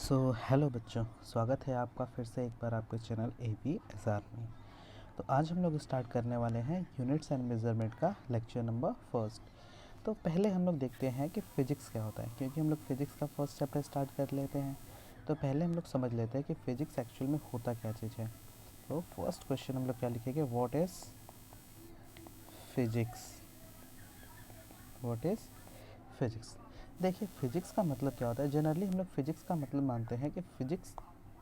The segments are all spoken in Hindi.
हेलो बच्चों, स्वागत है आपका फिर से एक बार आपके चैनल APSR में। तो आज हम लोग स्टार्ट करने वाले हैं यूनिट्स एंड मेजरमेंट का लेक्चर नंबर फर्स्ट। तो पहले हम लोग देखते हैं कि फ़िज़िक्स क्या होता है, क्योंकि हम लोग फ़िज़िक्स का फर्स्ट चैप्टर स्टार्ट कर लेते हैं। तो पहले हम लोग समझ लेते हैं कि फ़िज़िक्स एक्चुअल में होता क्या चीज़ है। तो फर्स्ट क्वेश्चन हम लोग क्या लिखेंगे, what is physics. What is physics. देखिए, फिज़िक्स का मतलब क्या होता है। जनरली हम लोग फिज़िक्स का मतलब मानते हैं कि फ़िज़िक्स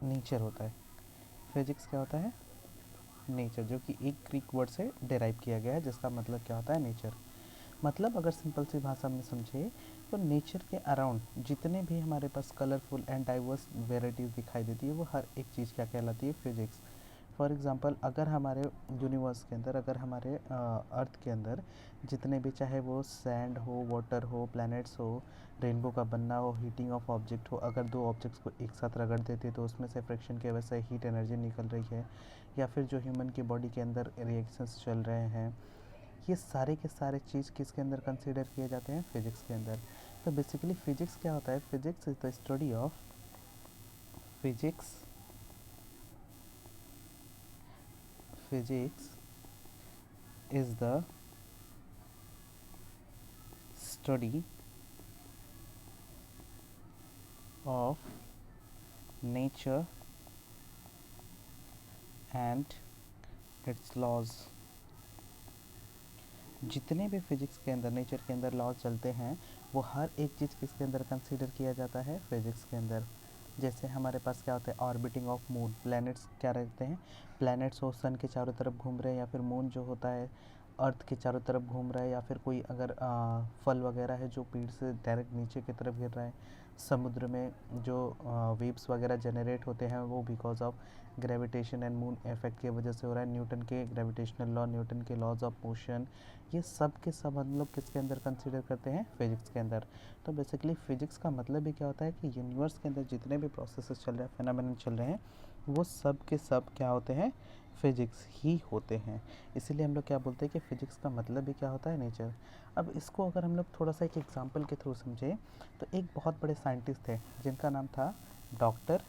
नेचर होता है। फिज़िक्स क्या होता है, नेचर, जो कि एक ग्रीक वर्ड से डेराइव किया गया है, जिसका मतलब क्या होता है, नेचर। मतलब अगर सिंपल सी भाषा में समझे तो नेचर के अराउंड जितने भी हमारे पास कलरफुल एंड डाइवर्स वेराइटीज़ दिखाई देती है, वो हर एक चीज़ क्या कहलाती है, फिज़िक्स। फॉर एग्ज़ाम्पल, अगर हमारे यूनिवर्स के अंदर, अगर हमारे अर्थ के अंदर जितने भी, चाहे वो सैंड हो, वाटर हो, प्लैनेट्स हो, रेनबो का बनना हो, हीटिंग ऑफ ऑब्जेक्ट हो, अगर दो ऑब्जेक्ट्स को एक साथ रगड़ देते तो उसमें से फ्रिक्शन की वजह से हीट एनर्जी निकल रही है, या फिर जो ह्यूमन की बॉडी के अंदर रिएक्शंस चल रहे हैं, ये सारे के सारे चीज़ किसके अंदर कंसीडर किए जाते हैं, फिज़िक्स के अंदर। तो बेसिकली फिज़िक्स क्या होता है, physics is the study of physics physics is the study of nature and its laws। जितने भी फिजिक्स के अंदर, नेचर के अंदर लॉज चलते हैं, वो हर एक चीज़ किसके अंदर कंसीडर किया जाता है, फिजिक्स के अंदर। जैसे हमारे पास क्या होता है, ऑर्बिटिंग ऑफ मून, प्लैनेट्स क्या रहते हैं, प्लैनेट्स हो सन के चारों तरफ घूम रहे हैं, या फिर मून जो होता है अर्थ के चारों तरफ घूम रहा है, या फिर कोई अगर फल वगैरह है जो पेड़ से डायरेक्ट नीचे की तरफ गिर रहा है। समुद्र में जो वेव्स वगैरह जनरेट होते हैं, वो because of gravitation and moon effect की वजह से हो रहा है। न्यूटन के ग्रेविटेशनल लॉ, न्यूटन के लॉज ऑफ मोशन, ये सब के सब हम लोग किसके अंदर कंसीडर करते हैं, फिजिक्स के अंदर। तो बेसिकली फिजिक्स का मतलब भी क्या होता है कि यूनिवर्स के अंदर जितने भी प्रोसेसेस चल रहे हैं, फिनोमेनन चल रहे हैं, वो सब के सब क्या होते हैं, फिजिक्स ही होते हैं। इसीलिए हम लोग क्या बोलते हैं कि फिजिक्स का मतलब भी क्या होता है, नेचर। अब इसको अगर हम लोग थोड़ा सा एक एग्जांपल के थ्रू समझें, तो एक बहुत बड़े साइंटिस्ट थे जिनका नाम था doctor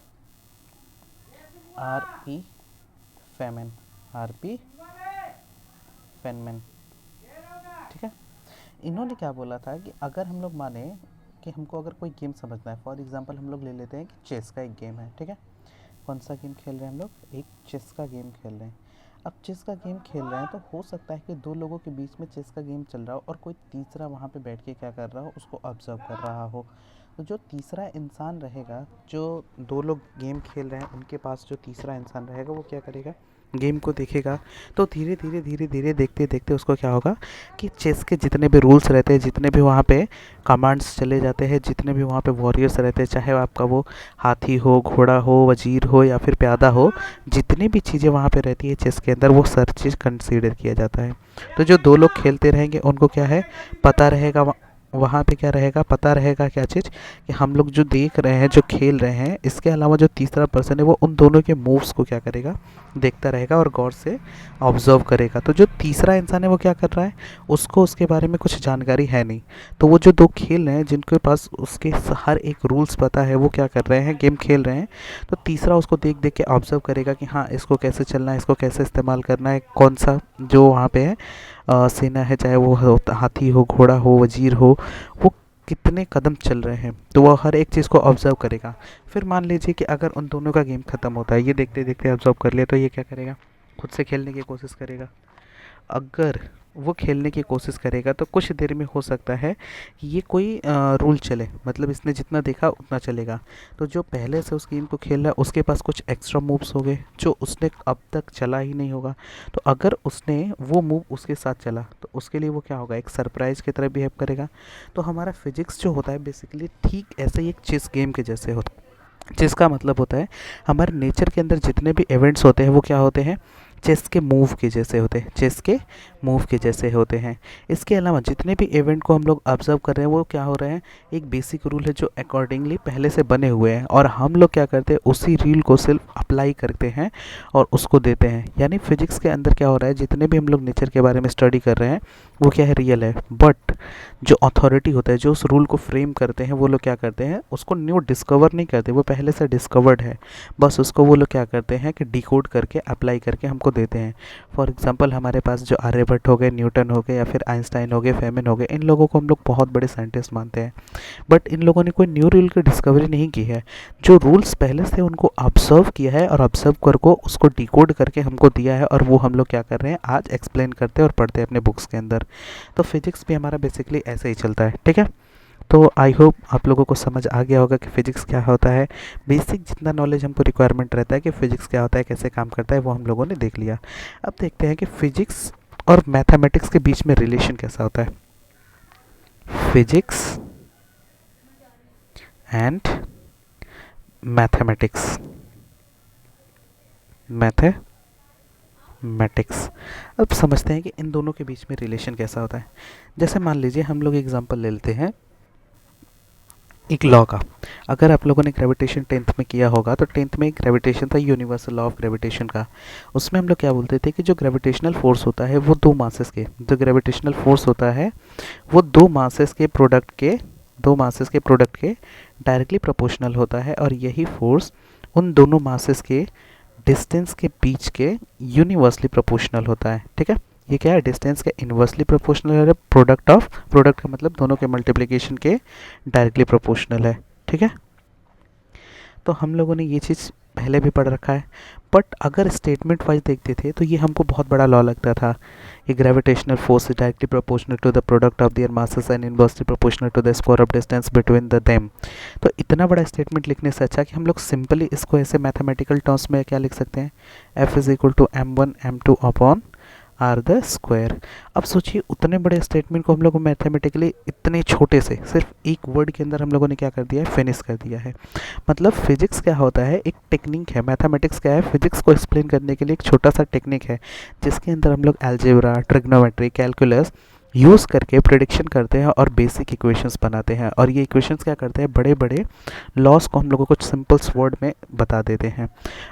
R.P. Feynman. R.P. Feynman, ठीक है। इन्होंने क्या बोला था कि अगर हम लोग माने कि हमको अगर कोई गेम समझना है, फॉर एग्जांपल हम लोग ले लेते हैं कि चेस का एक गेम है, ठीक है। कौन सा गेम खेल रहे हैं हम लोग, एक चेस का गेम खेल रहे हैं। अब चेस का गेम खेल रहे हैं तो हो सकता है कि दो लोगों के बीच में चेस का गेम चल रहा हो और कोई तीसरा वहाँ पे बैठ के क्या कर रहा हो, उसको ऑब्जर्व कर रहा हो। तो जो तीसरा इंसान रहेगा, जो दो लोग गेम खेल रहे हैं उनके पास जो तीसरा इंसान रहेगा, वो क्या करेगा, गेम को देखेगा। तो धीरे धीरे धीरे धीरे देखते देखते उसको क्या होगा कि चेस के जितने भी रूल्स रहते हैं, जितने भी वहाँ पे कमांड्स चले जाते हैं, जितने भी वहाँ पे वॉरियर्स रहते हैं, चाहे आपका वो हाथी हो, घोड़ा हो, वजीर हो, या फिर प्यादा हो, जितनी भी चीज़ें वहाँ पे रहती है चेस के अंदर, वो सर चीज़ कंसीडर किया जाता है। तो जो दो लोग खेलते रहेंगे उनको क्या है, पता रहेगा, वहाँ पे क्या रहेगा, पता रहेगा क्या चीज़, कि हम लोग जो देख रहे हैं, जो खेल रहे हैं, इसके अलावा जो तीसरा पर्सन है वो उन दोनों के मूव्स को क्या करेगा, देखता रहेगा और गौर से ऑब्जर्व करेगा। तो जो तीसरा इंसान है वो क्या कर रहा है, उसको उसके बारे में कुछ जानकारी है नहीं। तो वो जो दो खेल रहे हैं, जिनके पास उसके हर एक रूल्स पता है, वो क्या कर रहे हैं, गेम खेल रहे हैं। तो तीसरा उसको देख देख के ऑब्जर्व करेगा कि हाँ, इसको कैसे चलना है, इसको कैसे इस्तेमाल करना है, कौन सा जो वहाँ पे है सेना है, चाहे वो हाथी हो, घोड़ा हो, वजीर हो, वो कितने कदम चल रहे हैं, तो वह हर एक चीज़ को ऑब्जर्व करेगा। फिर मान लीजिए कि अगर उन दोनों का गेम ख़त्म होता है, ये देखते देखते ऑब्जर्व कर लिया, तो ये क्या करेगा, खुद से खेलने की कोशिश करेगा। अगर वो खेलने की कोशिश करेगा तो कुछ देर में हो सकता है कि ये कोई रूल चले, मतलब इसने जितना देखा उतना चलेगा। तो जो पहले से उस गेम को खेल रहा है उसके पास कुछ एक्स्ट्रा मूव्स हो गए जो उसने अब तक चला ही नहीं होगा। तो अगर उसने वो मूव उसके साथ चला तो उसके लिए वो क्या होगा, एक सरप्राइज़ की तरह बिहेव करेगा। तो हमारा फिजिक्स जो होता है बेसिकली ठीक ऐसे ही एक चेस गेम के जैसे होता है। चेस का मतलब होता है हमारे नेचर के अंदर जितने भी इवेंट्स होते हैं वो क्या होते हैं, चेस के मूव के जैसे होते हैं, चेस के मूव के जैसे होते हैं। इसके अलावा जितने भी इवेंट को हम लोग ऑब्जर्व कर रहे हैं वो क्या हो रहे हैं, एक बेसिक रूल है जो अकॉर्डिंगली पहले से बने हुए हैं, और हम लोग क्या करते हैं, उसी रूल को सिर्फ अप्लाई करते हैं और उसको देते हैं। यानी फिजिक्स के अंदर क्या हो रहा है, जितने भी हम लोग नेचर के बारे में स्टडी कर रहे हैं वो क्या है, रियल है। बट जो अथॉरिटी होता है, जो उस रूल को फ्रेम करते हैं, वो लोग क्या करते हैं, उसको न्यू डिस्कवर नहीं करते, वो पहले से डिस्कवर्ड है। बस उसको वो लोग क्या करते हैं कि डिकोड करके अप्लाई करके हमको देते हैं। फॉर एग्जांपल हमारे पास जो आर्यभट्ट हो गए, न्यूटन हो गए, या फिर आइंस्टाइन हो गए, फेमिन हो गए, इन लोगों को हम लोग बहुत बड़े साइंटिस्ट मानते हैं। बट इन लोगों ने कोई न्यू रूल की डिस्कवरी नहीं की है। जो रूल्स पहले से उनको ऑब्जर्व किया है और ऑब्जर्व कर को उसको डिकोड करके हमको दिया है, और वो हम लोग क्या कर रहे हैं, आज एक्सप्लेन करते हैं और पढ़ते हैं अपने बुक्स के अंदर। तो फिजिक्स भी हमारा बेसिकली ऐसे ही चलता है, ठीक है। तो आई होप आप लोगों को समझ आ गया होगा कि फ़िज़िक्स क्या होता है। बेसिक जितना नॉलेज हमको रिक्वायरमेंट रहता है कि फ़िज़िक्स क्या होता है, कैसे काम करता है, वो हम लोगों ने देख लिया। अब देखते हैं कि फ़िज़िक्स और मैथमेटिक्स के बीच में रिलेशन कैसा होता है। Physics and mathematics, mathematics. अब समझते हैं कि इन दोनों के बीच में रिलेशन कैसा होता है। जैसे मान लीजिए हम लोग एग्जांपल ले लेते हैं एक लॉ का। अगर आप लोगों ने ग्रेविटेशन टेंथ में किया होगा, तो टेंथ में एक ग्रेविटेशन था, यूनिवर्सल लॉ ऑफ ग्रेविटेशन का। उसमें हम लोग क्या बोलते थे कि जो ग्रेविटेशनल फोर्स होता है वो दो मासेस के, जो ग्रेविटेशनल फोर्स होता है वो दो मासेस के प्रोडक्ट के डायरेक्टली प्रोपोर्शनल होता है, और यही फोर्स उन दोनों मासेस के डिस्टेंस के बीच के यूनिवर्सली प्रोपोर्शनल होता है, ठीक है। ये क्या है, डिस्टेंस के इन्वर्सली प्रोपोर्शनल है, प्रोडक्ट का मतलब दोनों के मल्टीप्लिकेशन के डायरेक्टली प्रोपोर्शनल है, ठीक है। तो हम लोगों ने ये चीज़ पहले भी पढ़ रखा है। बट अगर स्टेटमेंट वाइज देखते थे तो ये हमको बहुत बड़ा लॉ लगता था। ये gravitational force is directly proportional to the product of their masses and inversely proportional to the square of distance between the them. तो इतना बड़ा स्टेटमेंट लिखने से अच्छा कि हम लोग सिंपली इसको ऐसे मैथमेटिकल टर्म्स में क्या लिख सकते हैं, F is equal to m1 m2 upon r the square. अब सोचिए उतने बड़े स्टेटमेंट को हम लोग मैथमेटिकली इतने छोटे से सिर्फ एक वर्ड के अंदर हम लोगों ने क्या कर दिया है, फिनिश कर दिया है। मतलब फिजिक्स क्या होता है, एक टेक्निक है। मैथमेटिक्स क्या है, फिजिक्स को एक्सप्लेन करने के लिए एक छोटा सा टेक्निक है, जिसके अंदर हम लोग अलजेब्रा, ट्रिग्नोमेट्री, कैलकुलस यूज़ करके प्रिडिक्शन करते हैं और बेसिक इक्वेशंस बनाते हैं। और ये इक्वेशंस क्या करते हैं, बड़े बड़े लॉस को हम लोगों को सिंपल्स वर्ड में बता देते हैं।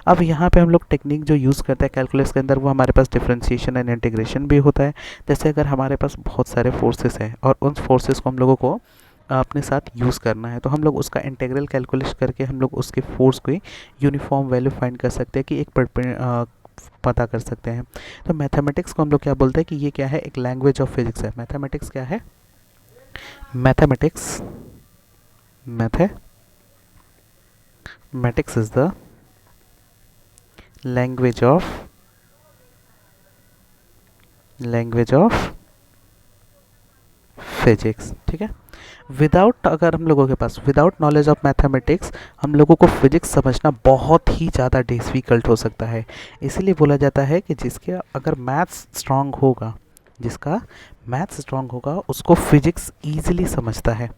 अब यहाँ पे हम लोग टेक्निक जो यूज़ करते हैं कैलकुलस के अंदर, वो हमारे पास डिफरेंशिएशन एंड इंटीग्रेशन भी होता है। जैसे अगर हमारे पास बहुत सारे फोर्सेस हैं और उन फोर्सेस को हम लोगों को अपने साथ यूज़ करना है, तो हम लोग उसका इंटीग्रल कैलकुलेट करके हम लोग उसके फोर्स को यूनिफॉर्म वैल्यू फाइंड कर सकते हैं, कि एक पता कर सकते हैं। तो मैथमेटिक्स को हम लोग क्या बोलते हैं कि ये क्या है, एक लैंग्वेज ऑफ फिजिक्स है। मैथमेटिक्स क्या है, mathematics is the language of physics, ठीक है। विदाउट, अगर हम लोगों के पास विदाउट नॉलेज ऑफ मैथमेटिक्स हम लोगों को फिजिक्स समझना बहुत ही ज़्यादा डिफ़िकल्ट हो सकता है। इसीलिए बोला जाता है कि जिसका मैथ्स स्ट्रांग होगा उसको फिजिक्स ईजिली समझता है।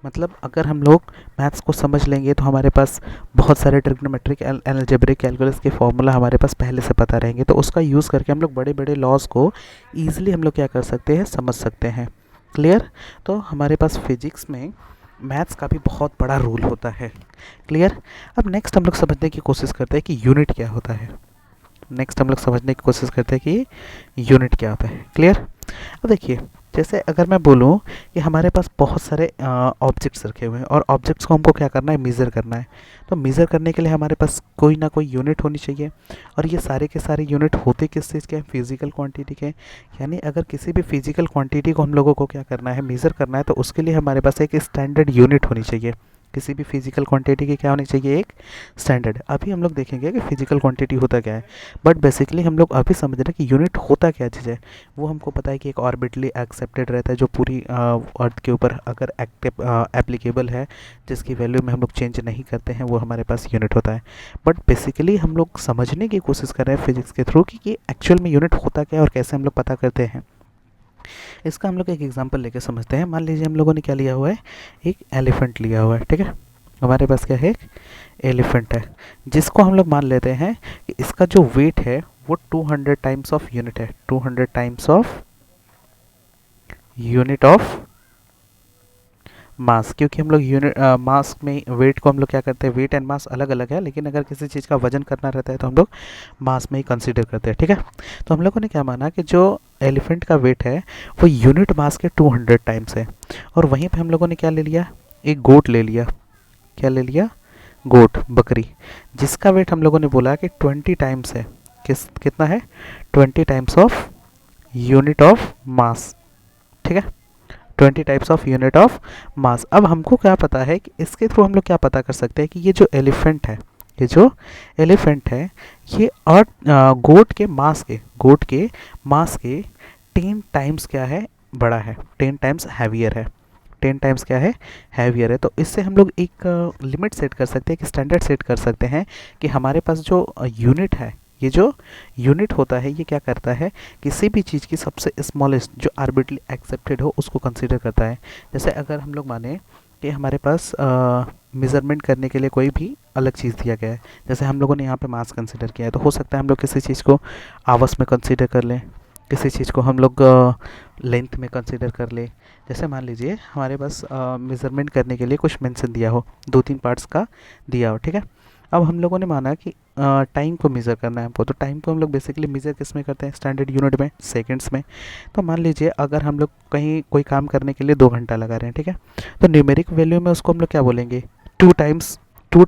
मतलब अगर हम लोग मैथ्स को समझ लेंगे तो हमारे पास बहुत सारे ट्रिग्नोमेट्रिक अलजेब्रिक कैलकुलस के फॉर्मूला हमारे पास पहले से पता रहेंगे, तो उसका यूज़ करके हम लोग बड़े बड़े लॉज को ईजिली हम लोग क्या कर सकते हैं, समझ सकते हैं। क्लियर। तो हमारे पास फिजिक्स में मैथ्स का भी बहुत बड़ा रोल होता है। क्लियर। अब नेक्स्ट हम लोग समझने की कोशिश करते हैं कि यूनिट क्या होता है। यूनिट क्या होता है। क्लियर। अब देखिए, जैसे अगर मैं बोलूँ कि हमारे पास बहुत सारे ऑब्जेक्ट्स रखे हुए हैं और ऑब्जेक्ट्स को हमको क्या करना है, मेज़र करना है। तो मेज़र करने के लिए हमारे पास कोई ना कोई यूनिट होनी चाहिए, और ये सारे के सारे यूनिट होते किस चीज़ के हैं, फिजिकल क्वांटिटी के। यानी अगर किसी भी फिजिकल क्वांटिटी को हम लोगों को क्या करना है, मेज़र करना है, तो उसके लिए हमारे पास एक स्टैंडर्ड यूनिट होनी चाहिए। किसी भी फिजिकल क्वांटिटी की क्या होनी चाहिए, एक स्टैंडर्ड। अभी हम लोग देखेंगे कि फिजिकल क्वांटिटी होता क्या है, बट बेसिकली हम लोग अभी समझ रहे हैं कि यूनिट होता क्या चीज़ है। वो हमको पता है कि एक ऑर्बिटली एक्सेप्टेड रहता है, जो पूरी अर्थ के ऊपर अगर एप्लीकेबल है, जिसकी वैल्यू में हम लोग चेंज नहीं करते हैं, वो हमारे पास यूनिट होता है। बट बेसिकली हम लोग समझने की कोशिश कर रहे हैं फिजिक्स के थ्रू कि ये एक्चुअल में यूनिट होता क्या है और कैसे हम लोग पता करते हैं। इसका हम लोग एक एग्जांपल लेके समझते हैं। मान लीजिए हम लोगों ने क्या लिया हुआ है, एक एलिफेंट लिया हुआ है, ठीक है। हमारे पास क्या है, एक एलिफेंट है, जिसको हम लोग मान लेते हैं कि इसका जो वेट है वो 200 टाइम्स ऑफ यूनिट है, 200 times of unit of mass, क्योंकि हम लोग यूनिट मास में वेट को हम लोग क्या करते हैं, वेट एंड मास अलग अलग है, लेकिन अगर किसी चीज़ का वजन करना रहता है तो हम लोग मास में ही कंसीडर करते हैं, ठीक है। तो हम लोगों ने क्या माना कि जो एलिफेंट का वेट है वो यूनिट मास के 200 टाइम्स है, और वहीं पे हम लोगों ने क्या ले लिया, एक गोट ले लिया। क्या ले लिया, गोट, बकरी, जिसका वेट हम लोगों ने बोला कि 20 टाइम्स है। कितना है, 20 times of unit of mass, ठीक है, 20 types of unit of mass. अब हमको क्या पता है कि इसके थ्रू हम लोग क्या पता कर सकते हैं कि ये जो एलिफेंट है, ये जो एलिफेंट है, ये और गोट के मास के 10 टाइम्स क्या है, बड़ा है, 10 टाइम्स हैवियर है, 10 टाइम्स क्या है, हैवियर है। तो इससे हम लोग एक लिमिट सेट कर सकते हैं, कि स्टैंडर्ड सेट कर सकते हैं कि हमारे पास जो यूनिट है, ये जो यूनिट होता है ये क्या करता है, किसी भी चीज़ की सबसे स्मॉलेस्ट जो आर्बिट्रली एक्सेप्टेड हो उसको कंसीडर करता है। जैसे अगर हम लोग माने कि हमारे पास मेज़रमेंट करने के लिए कोई भी अलग चीज़ दिया गया है, जैसे हम लोगों ने यहाँ पे मास कंसीडर किया है, तो हो सकता है हम लोग किसी चीज़ को आवर्स में कंसीडर कर लें, किसी चीज़ को हम लोग लेंथ में कंसीडर कर ले। जैसे मान लीजिए हमारे पास मेज़रमेंट करने के लिए कुछ मेंशन दिया हो, 2-3 पार्ट्स का दिया हो, ठीक है। अब हम लोगों ने माना कि टाइम को मेज़र करना है हमको, तो टाइम को हम लोग बेसिकली मेज़र किस में करते हैं, स्टैंडर्ड यूनिट में, सेकंड्स में। तो मान लीजिए अगर हम लोग कहीं कोई काम करने के लिए 2 घंटा लगा रहे हैं, ठीक है, तो न्यूमेरिक वैल्यू में उसको हम लोग क्या बोलेंगे, 2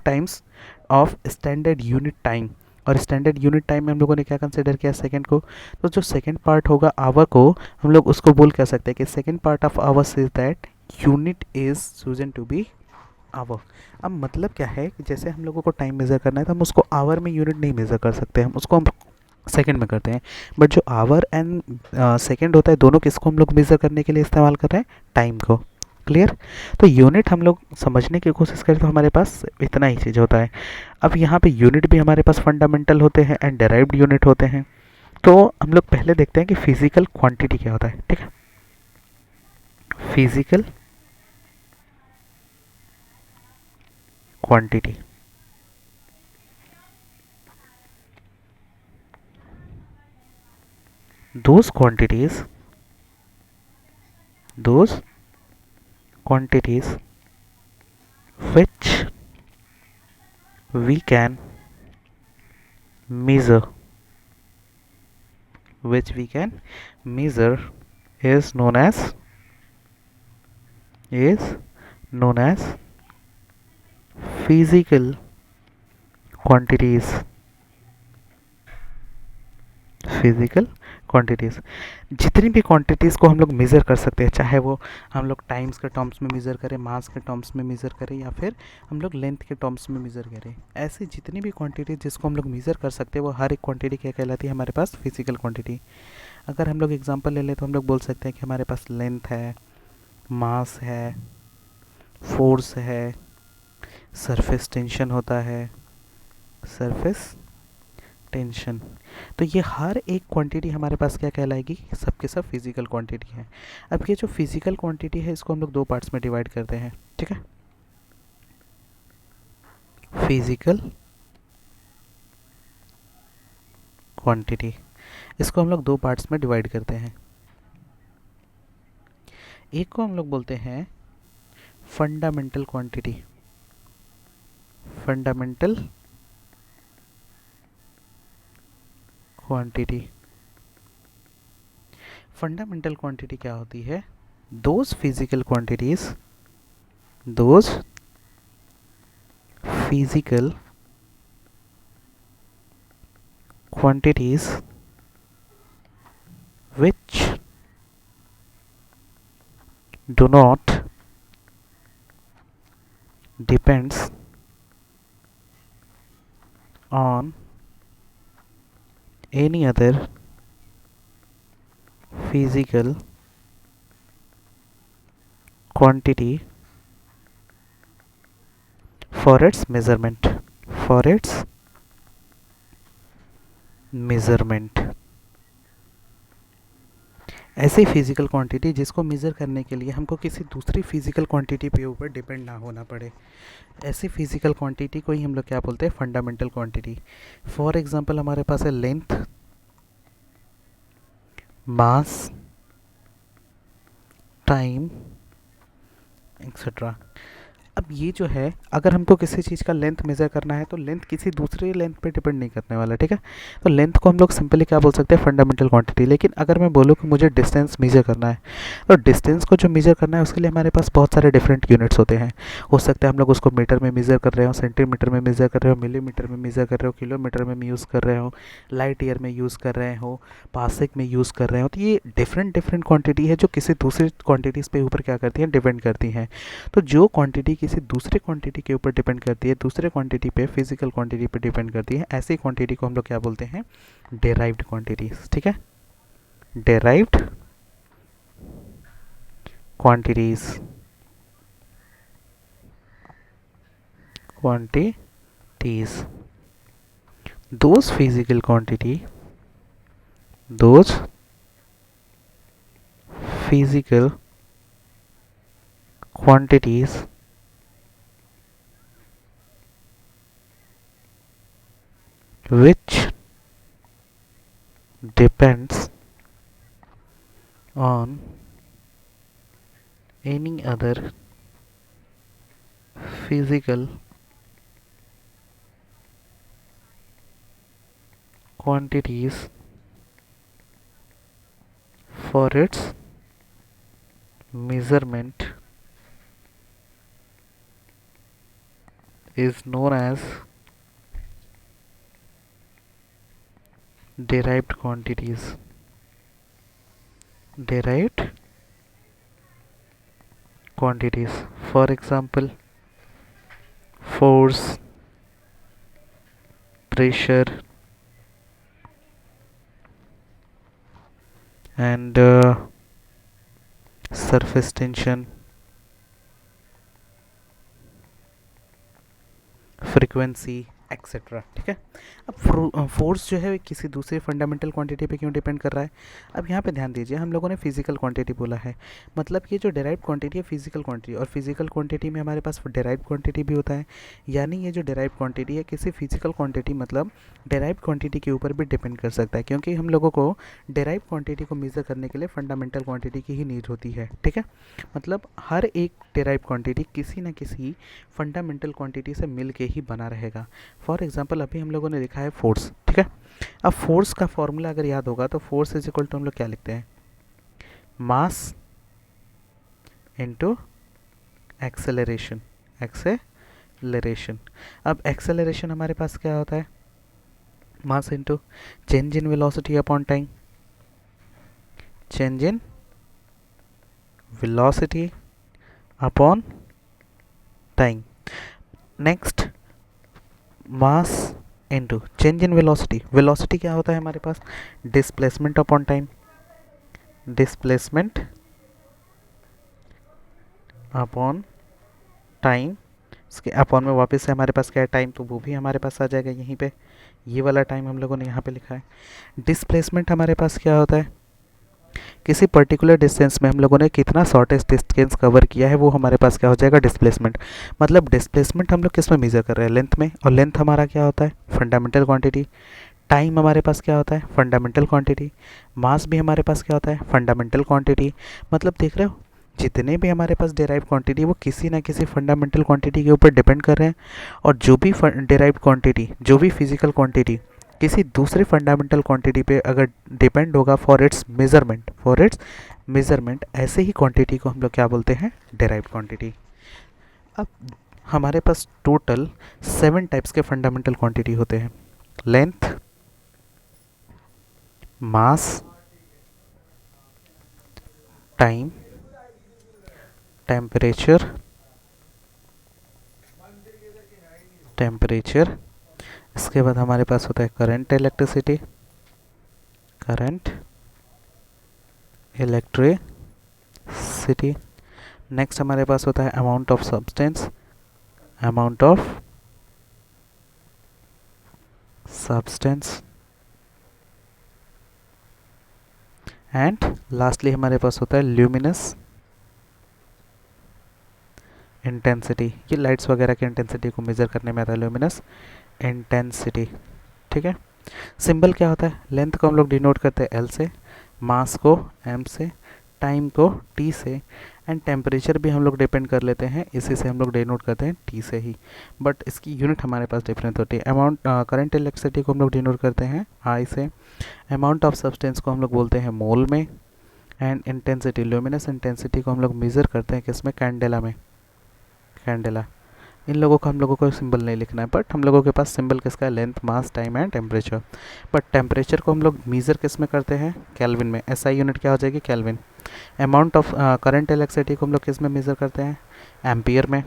times of standard unit time. और स्टैंडर्ड यूनिट टाइम में हम लोगों ने क्या कंसिडर किया, सेकंड को। तो जो सेकंड पार्ट होगा आवर को, हम लोग उसको बोल कह सकते हैं कि second part of hours is that unit is chosen to be hour. अब मतलब क्या है कि जैसे हम लोगों को टाइम मेज़र करना है तो हम उसको आवर में यूनिट नहीं मेज़र कर सकते, हम उसको हम सेकंड में करते हैं। बट जो आवर एंड सेकंड होता है, दोनों किसको हम लोग मेज़र करने के लिए इस्तेमाल कर रहे हैं, टाइम को। क्लियर। तो यूनिट हम लोग समझने की कोशिश करें तो हमारे पास इतना ही चीज़ होता है। अब यहाँ पे यूनिट भी हमारे पास फंडामेंटल होते हैं एंड डेराइव्ड यूनिट होते हैं। तो हम लोग पहले देखते हैं कि फिजिकल क्वांटिटी क्या होता है, ठीक है। Physical quantity, those quantities those quantities which we can measure, is known as is known as physical quantities, physical quantities. जितनी भी क्वांटिटीज़ को हम लोग मेज़र कर सकते हैं, चाहे वो हम लोग टाइम्स के टर्म्स में मेज़र करें, मास के टर्म्स में मेज़र करें, या फिर हम लोग लेंथ के टर्म्स में मेज़र करें, ऐसी जितनी भी क्वांटिटीज जिसको हम लोग मेज़र कर सकते हैं वो हर एक क्वांटिटी क्या कहलाती है हमारे पास, फिजिकल क्वांटिटी। अगर हम लोग एग्जांपल ले लें तो हम लोग बोल सकते हैं कि हमारे पास लेंथ है, मास है, फोर्स है, सरफेस टेंशन होता है, सरफेस टेंशन। तो ये हर एक क्वांटिटी हमारे पास क्या कहलाएगी, सबके सब फिजिकल क्वांटिटी है। अब ये जो फिजिकल क्वांटिटी है इसको हम लोग 2 पार्ट्स में डिवाइड करते हैं, ठीक है। फिजिकल क्वांटिटी, इसको हम लोग 2 पार्ट्स में डिवाइड करते हैं। एक को हम लोग बोलते हैं fundamental quantity, fundamental quantity. Fundamental quantity क्या होती है, those physical quantities, those physical quantities which do not depends on any other physical quantity for its measurement, for its measurement। ऐसी फिजिकल क्वांटिटी जिसको मेज़र करने के लिए हमको किसी दूसरी फिजिकल क्वांटिटी पे ऊपर डिपेंड ना होना पड़े, ऐसी फिजिकल क्वांटिटी को ही हम लोग क्या बोलते हैं, फंडामेंटल क्वांटिटी। फॉर एग्जांपल हमारे पास है लेंथ, मास, टाइम एक्सेट्रा। अब ये जो है, अगर हमको किसी चीज़ का लेंथ मेज़र करना है तो लेंथ किसी दूसरे लेंथ पे डिपेंड नहीं करने वाला, ठीक है। तो लेंथ को हम लोग सिंपली क्या बोल सकते हैं, फंडामेंटल क्वांटिटी। लेकिन अगर मैं बोलूँ कि मुझे डिस्टेंस मेज़र करना है, तो डिस्टेंस को जो मेज़र करना है उसके लिए हमारे पास बहुत सारे डिफरेंट यूनिट्स होते हैं। हो सकता है हम लोग उसको मीटर में मेज़र कर रहे हो, सेंटीमीटर में मेज़र कर रहे हो, मिलीमीटर में मेज़र कर रहे हो, किलोमीटर में यूज़ कर रहे हो, लाइट ईयर में यूज़ कर रहे हो, पासिक में यूज़ कर रहे हो। तो ये डिफरेंट डिफरेंट क्वांटिटी है जो किसी दूसरी क्वांटिटीज़ पे ऊपर क्या करती हैं, डिपेंड करती हैं। तो जो क्वांटिटी किसी दूसरे क्वांटिटी के ऊपर डिपेंड करती है, दूसरे क्वांटिटी पे, फिजिकल क्वांटिटी पे डिपेंड करती है, ऐसी क्वांटिटी को हम लोग क्या बोलते हैं, डेराइव्ड क्वांटिटीज, ठीक है। Derived quantities, quantities, those physical quantity, those physical quantities which depends on any other physical quantities for its measurement is known as derived quantities. Derived quantities, for example, force, pressure, and surface tension, frequency etcetera, ठीक है। अब फोर्स जो है किसी दूसरे फंडामेंटल क्वांटिटी पे क्यों डिपेंड कर रहा है। अब यहाँ पे ध्यान दीजिए, हम लोगों ने फिजिकल क्वांटिटी बोला है, मतलब ये जो डेराइव क्वांटिटी है फिजिकल क्वांटिटी, और फिजिकल क्वांटिटी में हमारे पास डेराइव क्वांटिटी भी होता है। यानी ये जो डेराइव क्वांटिटी है किसी फिजिकल क्वांटिटी, मतलब डेराइव क्वांटिटी के ऊपर भी डिपेंड कर सकता है, क्योंकि हम लोगों को डेराइव क्वांटिटी को मेज़र करने के लिए फंडामेंटल क्वांटिटी की ही नीड होती है, ठीक है। मतलब हर एक डेराइव क्वांटिटी किसी न किसी फंडामेंटल क्वांटिटी से मिल के ही बना रहेगा। फॉर एग्जाम्पल अभी हम लोगों ने लिखा है फोर्स, ठीक है। अब फोर्स का फॉर्मूला अगर याद होगा तो फोर्स इज इक्वल टू हम लोग क्या लिखते हैं, मास इनटू एक्सेलरेशन, एक्सेलरेशन। अब एक्सेलरेशन हमारे पास क्या होता है, mass into change in velocity upon time, change in velocity upon time. Next mass into change in velocity, velocity क्या होता है हमारे पास, displacement upon time, displacement upon time. इसके अपॉन में वापस से हमारे पास क्या है, टाइम, तो वो भी हमारे पास आ जाएगा यहीं पे, ये वाला टाइम हम लोगों ने यहाँ पे लिखा है। डिस्प्लेसमेंट हमारे पास क्या होता है, किसी पर्टिकुलर डिस्टेंस में हम लोगों ने कितना शॉर्टेस्ट डिस्टेंस कवर किया है, वो हमारे पास क्या हो जाएगा, डिस्प्लेसमेंट। मतलब डिस्प्लेसमेंट हम लोग किस में मेज़र कर रहे हैं, लेंथ में, और लेंथ हमारा क्या होता है, फंडामेंटल क्वांटिटी। टाइम हमारे पास क्या होता है, फंडामेंटल क्वांटिटी। मास भी हमारे पास क्या होता है, फंडामेंटल क्वांटिटी। मतलब देख रहे हो, जितने भी हमारे पास डेराइव क्वांटिटी वो किसी ना किसी फंडामेंटल क्वांटिटी के ऊपर डिपेंड कर रहे हैं, और जो भी डेराइव क्वांटिटी, जो भी फिजिकल क्वांटिटी किसी दूसरे फंडामेंटल क्वांटिटी पे अगर डिपेंड होगा for its measurement, for its measurement, ऐसे ही क्वांटिटी को हम लोग क्या बोलते हैं, डेराइव क्वांटिटी। अब हमारे पास टोटल 7 टाइप्स के फंडामेंटल क्वांटिटी होते हैं, लेंथ, मास, टाइम, टेम्परेचर, टेम्परेचर। इसके बाद हमारे पास होता है current electricity, current electricity. Next हमारे पास होता है amount of substance, amount of substance. And lastly हमारे पास होता है ल्यूमिनस इंटेंसिटी, ये लाइट्स वगैरह की इंटेंसिटी को मेज़र करने में आता है ल्यूमिनस इंटेंसिटी, ठीक है। सिंबल क्या होता है, लेंथ को हम लोग डिनोट करते हैं एल से, मास को एम से, टाइम को टी से, एंड टेम्परेचर भी हम लोग डिपेंड कर लेते हैं, इसी से हम लोग डिनोट करते हैं टी से ही, बट इसकी यूनिट हमारे पास डिफरेंट होती है। अमाउंट करंट इलेक्ट्रिसिटी को हम लोग डिनोट करते हैं आई से, अमाउंट ऑफ सब्सटेंस को हम लोग बोलते हैं मोल में, एंड इंटेंसिटी, ल्यूमिनस इंटेंसिटी को हम लोग मेज़र करते हैं किसमें, कैंडेला में, कैंडेला। इन लोगों को हम लोगों को सिंबल नहीं लिखना है, बट हम लोगों के पास सिंबल किसका है, length, mass, time and temperature. But temperature को हम लोग मेज़र किस में करते हैं, केल्विन में। एसआई यूनिट क्या हो जाएगी, kelvin. Amount of current electricity को हम लोग किस में मेज़र करते हैं, एम्पियर में।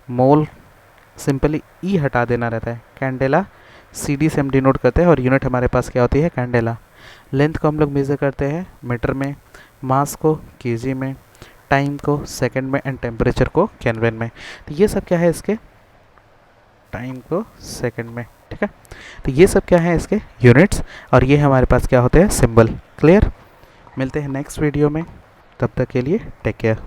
मोल सिंपली ई हटा देना रहता है, कैंडेला सी डी से हम डिनोट करते हैं, और यूनिट हमारे पास क्या होती है, कैंडेला। लेंथ को हम लोग मेज़र करते हैं मीटर में, मास को केजी में, टाइम को सेकंड में, एंड टेम्परेचर को केल्विन में। तो ये सब क्या है इसके, टाइम को सेकंड में, ठीक है। तो ये सब क्या है इसके यूनिट्स, और ये हमारे पास क्या होते हैं, सिंबल। क्लियर। मिलते हैं नेक्स्ट वीडियो में, तब तक के लिए टेक केयर।